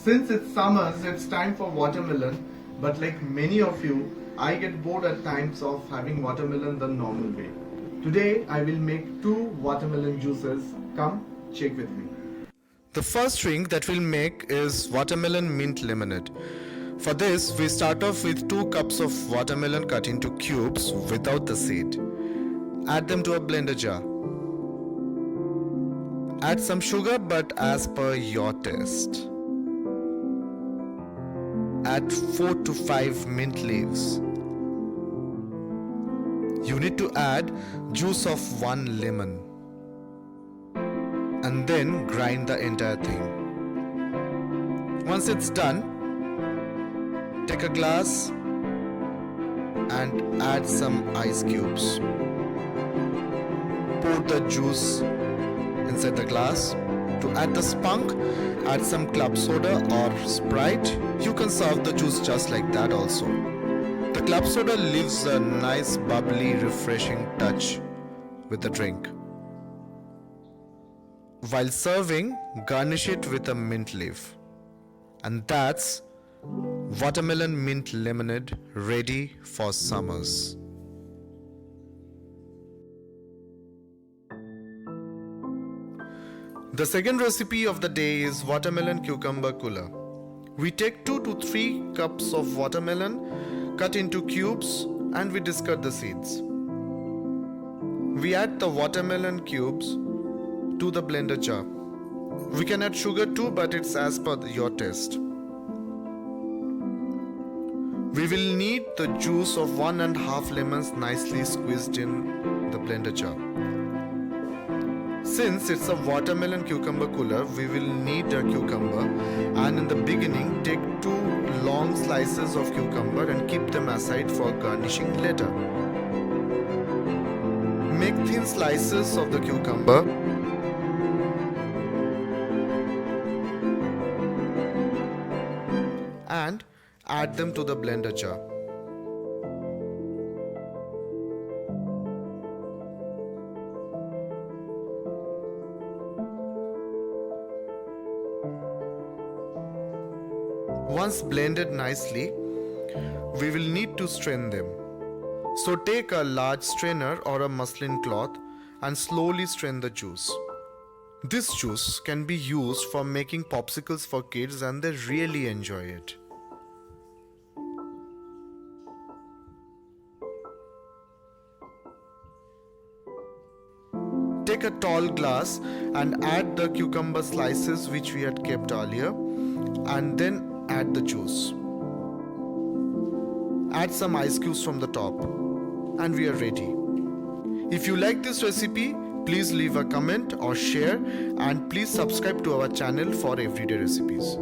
Since it's summers, it's time for watermelon. But like many of you, I get bored at times of having watermelon the normal way. Today, I will make 2 watermelon juices. Come, check with me. The first drink that we'll make is watermelon mint lemonade. For this, we start off with 2 cups of watermelon cut into cubes without the seed. Add them to a blender jar. Add some sugar but as per your taste. Add 4 to 5 mint leaves. You need to add juice of 1 lemon. And then grind the entire thing. Once it's done, take a glass and add some ice cubes. Pour the juice inside the glass. To add the spunk, add some club soda or Sprite. You can serve the juice just like that also. The club soda leaves a nice bubbly, refreshing touch with the drink. While serving, garnish it with a mint leaf. And that's watermelon mint lemonade ready for summers. The second recipe of the day is watermelon cucumber cooler. We take 2 to 3 cups of watermelon, cut into cubes, and we discard the seeds. We add the watermelon cubes to the blender jar. We can add sugar too, but it's as per your taste. We will need the juice of 1.5 lemons nicely squeezed in the blender jar. Since it's a watermelon cucumber cooler, we will need a cucumber, and in the beginning take 2 long slices of cucumber and keep them aside for garnishing later. Make thin slices of the cucumber and add them to the blender jar. Once blended nicely, we will need to strain them. So take a large strainer or a muslin cloth and slowly strain the juice. This juice can be used for making popsicles for kids and they really enjoy it. Take a tall glass and add the cucumber slices which we had kept earlier, and then add the juice. Add some ice cubes from the top, and we are ready. If you like this recipe, please leave a comment or share, and please subscribe to our channel for everyday recipes.